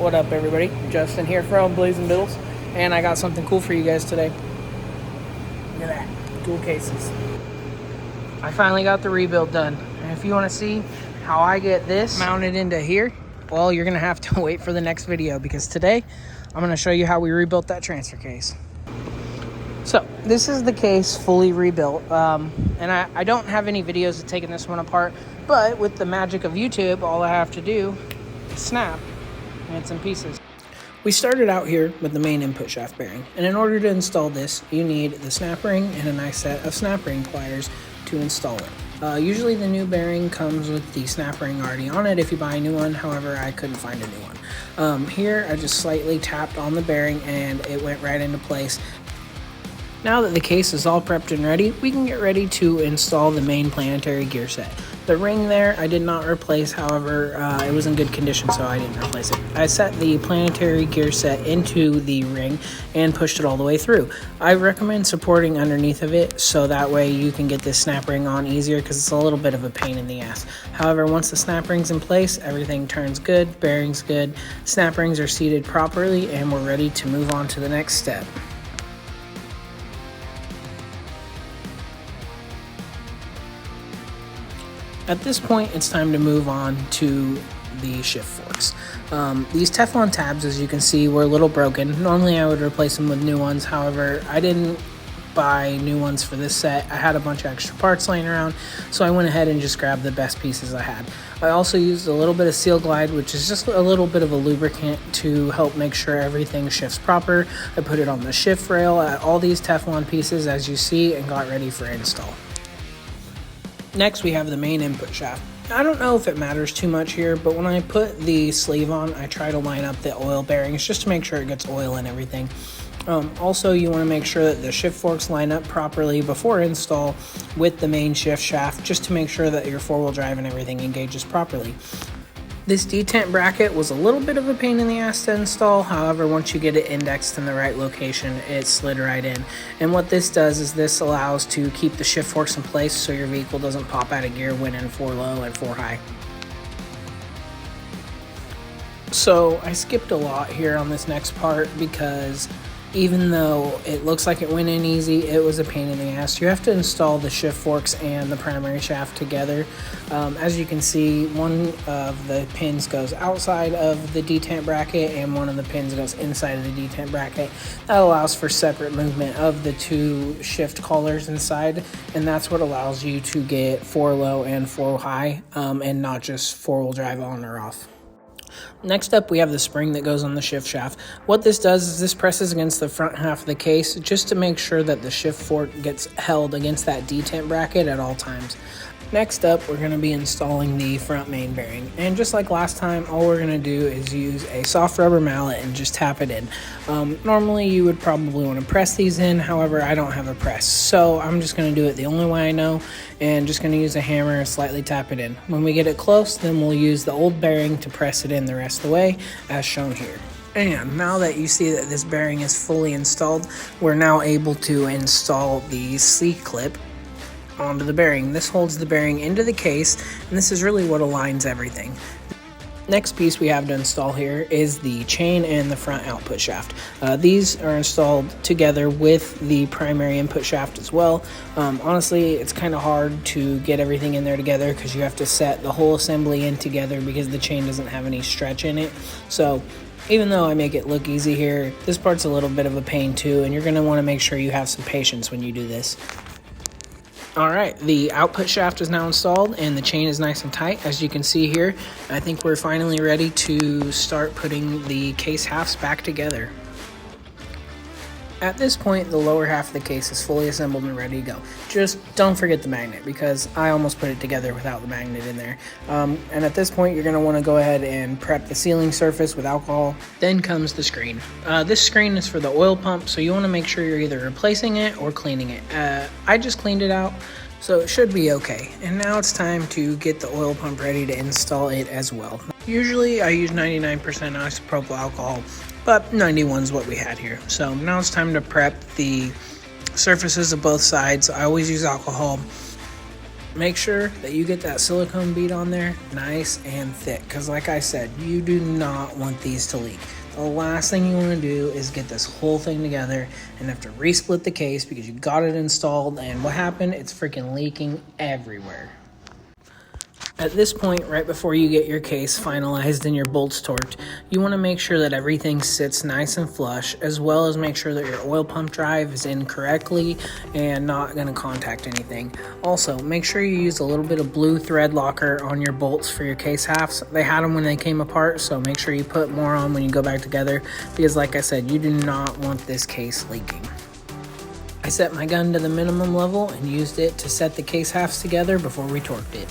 What up, everybody? Justin here from Blazing Bills, and I got something cool for you guys today. Look at that, dual cases. I finally got the rebuild done, and if you want to see how I get this mounted into here, well, you're gonna have to wait for the next video, because today I'm gonna show you how we rebuilt that transfer case. So this is the case fully rebuilt, and I don't have any videos of taking this one apart, but with the magic of YouTube, all I have to do is snap and it's in pieces. We started out here with the main input shaft bearing, and in order to install this, you need the snap ring and a nice set of snap ring pliers to install it. Usually the new bearing comes with the snap ring already on it if you buy a new one. However, I couldn't find a new one. Here I just slightly tapped on the bearing and it went right into place. Now that the case is all prepped and ready, we can get ready to install the main planetary gear set. The ring there I did not replace, however, it was in good condition, so I didn't replace it. I set the planetary gear set into the ring and pushed it all the way through. I recommend supporting underneath of it, so that way you can get this snap ring on easier, because it's a little bit of a pain in the ass. However, once the snap ring's in place, everything turns good, bearing's good, snap rings are seated properly, and we're ready to move on to the next step. At this point, it's time to move on to the shift forks. These Teflon tabs, as you can see, were a little broken. Normally I would replace them with new ones. However, I didn't buy new ones for this set. I had a bunch of extra parts laying around, so I went ahead and just grabbed the best pieces I had. I also used a little bit of Seal Glide, which is just a little bit of a lubricant to help make sure everything shifts proper. I put it on the shift rail at all these Teflon pieces, as you see, and got ready for install. Next, we have the main input shaft. I don't know if it matters too much here, but when I put the sleeve on, I try to line up the oil bearings just to make sure it gets oil and everything. Also, you want to make sure that the shift forks line up properly before install with the main shift shaft, just to make sure that your four-wheel drive and everything engages properly. This detent bracket was a little bit of a pain in the ass to install. However, once you get it indexed in the right location, it slid right in. And what this does is this allows to keep the shift forks in place so your vehicle doesn't pop out of gear when in 4 low and 4 high. So I skipped a lot here on this next part, because even though it looks like it went in easy, it was a pain in the ass. You have to install the shift forks and the primary shaft together. As you can see, one of the pins goes outside of the detent bracket and one of the pins goes inside of the detent bracket. That allows for separate movement of the two shift collars inside, and that's what allows you to get 4 low and 4 high, and not just 4-wheel drive on or off. Next up, we have the spring that goes on the shift shaft. What this does is this presses against the front half of the case just to make sure that the shift fork gets held against that detent bracket at all times. Next up, we're going to be installing the front main bearing, and just like last time, all we're going to do is use a soft rubber mallet and just tap it in. Normally you would probably want to press these in, however I don't have a press, so I'm just going to do it the only way I know, and just going to use a hammer and slightly tap it in. When we get it close, then we'll use the old bearing to press it in the rest of the way, as shown here. And now that you see that this bearing is fully installed, we're now able to install the C-clip onto the bearing. This holds the bearing into the case, and this is really what aligns everything. Next piece we have to install here is the chain and the front output shaft. These are installed together with the primary input shaft as well. Honestly, it's kind of hard to get everything in there together, because you have to set the whole assembly in together because the chain doesn't have any stretch in it. So even though I make it look easy here, this part's a little bit of a pain too, and you're going to want to make sure you have some patience when you do this. Alright, the output shaft is now installed and the chain is nice and tight, as you can see here. I think we're finally ready to start putting the case halves back together. At this point, the lower half of the case is fully assembled and ready to go. Just don't forget the magnet, because I almost put it together without the magnet in there. And at this point, you're going to want to go ahead and prep the sealing surface with alcohol. Then comes the screen. This screen is for the oil pump, so you want to make sure you're either replacing it or cleaning it. I just cleaned it out, so it should be okay. And now it's time to get the oil pump ready to install it as well. Usually I use 99% isopropyl alcohol, but 91 is what we had here. So now it's time to prep the surfaces of both sides. I always use alcohol. Make sure that you get that silicone bead on there nice and thick, because like I said, you do not want these to leak. The last thing you want to do is get this whole thing together and have to resplit the case because you got it installed, and what happened? It's freaking leaking everywhere. At this point, right before you get your case finalized and your bolts torqued, you want to make sure that everything sits nice and flush, as well as make sure that your oil pump drive is in correctly and not going to contact anything. Also, make sure you use a little bit of blue thread locker on your bolts for your case halves. They had them when they came apart, so make sure you put more on when you go back together, because like I said, you do not want this case leaking. I set my gun to the minimum level and used it to set the case halves together before we torqued it.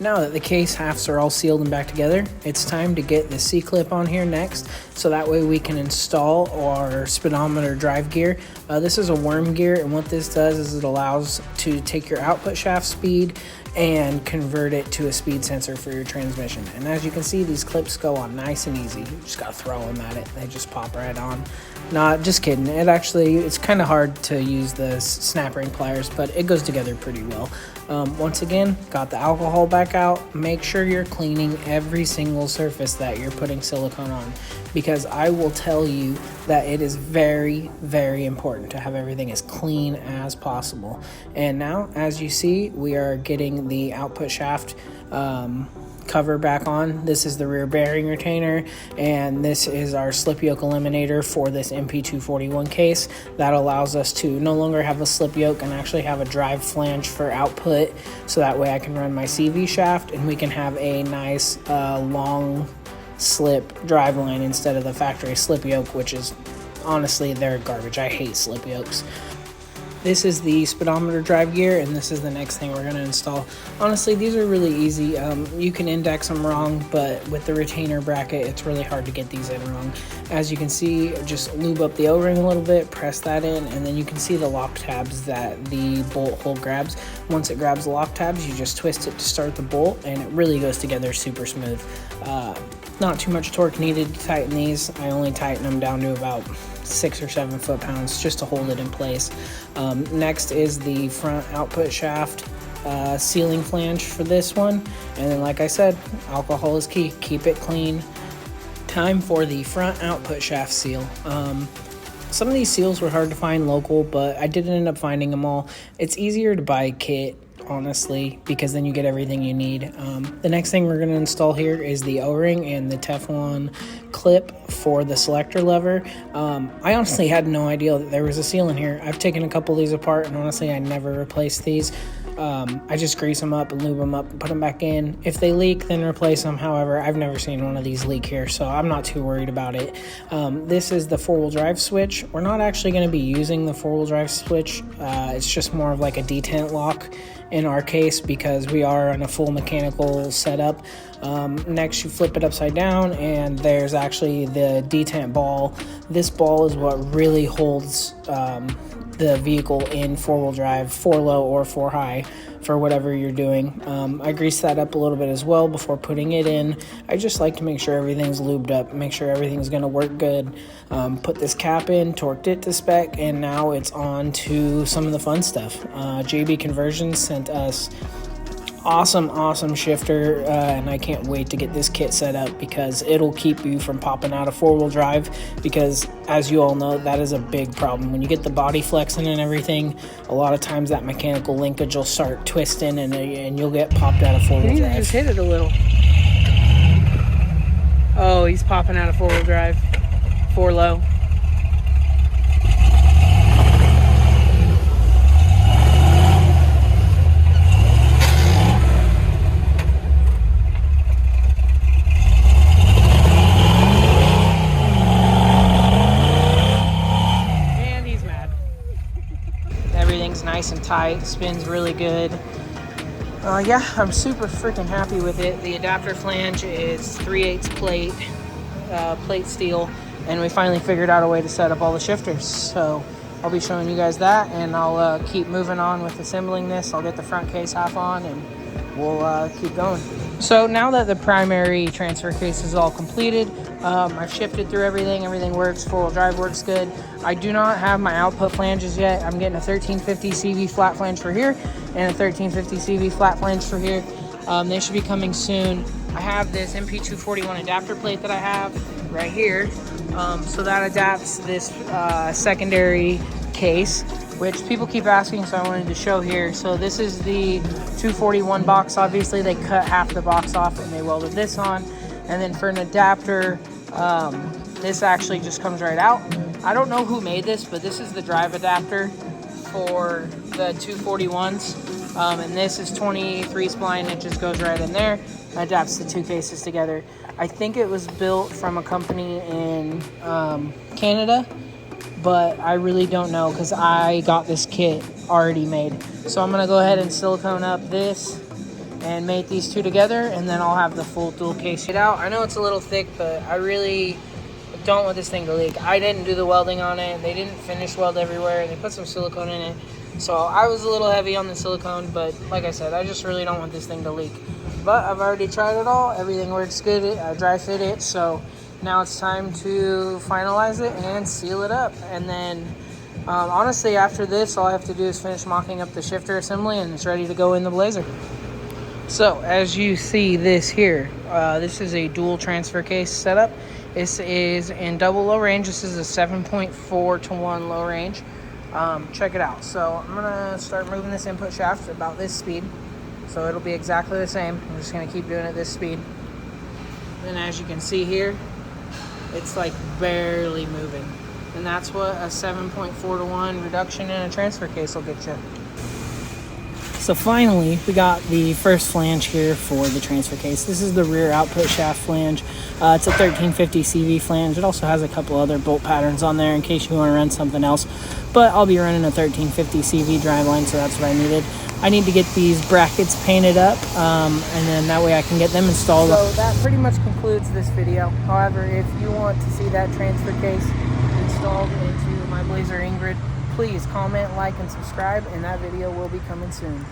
Now that the case halves are all sealed and back together, it's time to get the C-clip on here next, so that way we can install our speedometer drive gear. This is a worm gear, and what this does is it allows to take your output shaft speed and convert it to a speed sensor for your transmission. And as you can see, these clips go on nice and easy. You just gotta throw them at it. They just pop right on. Not just kidding. It's kind of hard to use the snap ring pliers, but it goes together pretty well. Once again, got the alcohol back out. Make sure you're cleaning every single surface that you're putting silicone on, because I will tell you that it is very, very important to have everything as clean as possible. And now, as you see, we are getting the output shaft cover back on. This is the rear bearing retainer, and this is our slip yoke eliminator for this MP241 case. That allows us to no longer have a slip yoke and actually have a drive flange for output, so that way I can run my CV shaft and we can have a nice long slip drive line instead of the factory slip yoke, which is honestly, they're garbage. I hate slip yokes. This is the speedometer drive gear, and this is the next thing we're going to install. Honestly, these are really easy. You can index them wrong, but with the retainer bracket, it's really hard to get these in wrong. As you can see, just lube up the O-ring a little bit, press that in, and then you can see the lock tabs that the bolt hole grabs. Once it grabs the lock tabs, you just twist it to start the bolt, and it really goes together super smooth. Not too much torque needed to tighten these. I only tighten them down to about 6 or 7 foot-pounds just to hold it in place. Next is the front output shaft sealing flange for this one, and then like I said, alcohol is key. Keep it clean. Time for the front output shaft seal. Some of these seals were hard to find local, but I did end up finding them all. It's easier to buy a kit, honestly, because then you get everything you need. The next thing we're going to install here is the O-ring and the Teflon clip for the selector lever. I honestly had no idea that there was a seal in here. I've taken a couple of these apart, and honestly I never replaced these. I just grease them up and lube them up and put them back in. If they leak, then replace them. However, I've never seen one of these leak here, so I'm not too worried about it. This is the four-wheel drive switch. We're not actually going to be using the four-wheel drive switch. It's just more of like a detent lock in our case, because we are on a full mechanical setup. Next, you flip it upside down, and there's actually the detent ball. This ball is what really holds the vehicle in four-wheel drive, 4 low or 4 high, for whatever you're doing. I greased that up a little bit as well before putting it in. I just like to make sure everything's lubed up, make sure everything's going to work good. Put this cap in, torqued it to spec, and now it's on to some of the fun stuff. JB Conversions sent us awesome shifter, and I can't wait to get this kit set up, because it'll keep you from popping out of four-wheel drive, because as you all know, that is a big problem. When you get the body flexing and everything, a lot of times that mechanical linkage will start twisting, and you'll get popped out of four-wheel drive. Just hit it a little. Oh, he's popping out of four-wheel drive. 4 low. Everything's nice and tight, spins really good. Yeah, I'm super freaking happy with it. The adapter flange is 3/8 plate steel, and we finally figured out a way to set up all the shifters. So I'll be showing you guys that, and I'll keep moving on with assembling this. I'll get the front case half on, and we'll keep going. So now that the primary transfer case is all completed, I've shifted through everything. Everything works. Four-wheel drive works good. I do not have my output flanges yet. I'm getting a 1350 CV flat flange for here and a 1350 CV flat flange for here. They should be coming soon. I have this MP241 adapter plate that I have right here. So that adapts this secondary case, which people keep asking, so I wanted to show here. So this is the 241 box. Obviously they cut half the box off and they welded this on. And then for an adapter, this actually just comes right out. I don't know who made this, but this is the drive adapter for the 241s. And this is 23 spline. It just goes right in there, adapts the two cases together. I think it was built from a company in Canada, but I really don't know because I got this kit already made. So I'm gonna go ahead and silicone up this and mate these two together, and then I'll have the full dual case out. I know it's a little thick, but I really don't want this thing to leak. I didn't do the welding on it. They didn't finish weld everywhere. They put some silicone in it. So I was a little heavy on the silicone, but like I said, I just really don't want this thing to leak. But I've already tried it all. Everything works good. I dry fit it. So now it's time to finalize it and seal it up. And then honestly, after this, all I have to do is finish mocking up the shifter assembly and it's ready to go in the Blazer. So as you see this here, this is a dual transfer case setup. This is in double low range. This is a 7.4 to 1 low range. Check it out. So I'm gonna start moving this input shaft about this speed. So it'll be exactly the same. I'm just gonna keep doing it this speed. Then as you can see here, it's like barely moving. And that's what a 7.4 to 1 reduction in a transfer case will get you. So finally, we got the first flange here for the transfer case. This is the rear output shaft flange. It's a 1350 CV flange. It also has a couple other bolt patterns on there in case you want to run something else. But I'll be running a 1350 CV driveline, so that's what I needed. I need to get these brackets painted up, and then that way I can get them installed. So that pretty much concludes this video. However, if you want to see that transfer case installed into my Blazer Ingrid, please comment, like, and subscribe, and that video will be coming soon.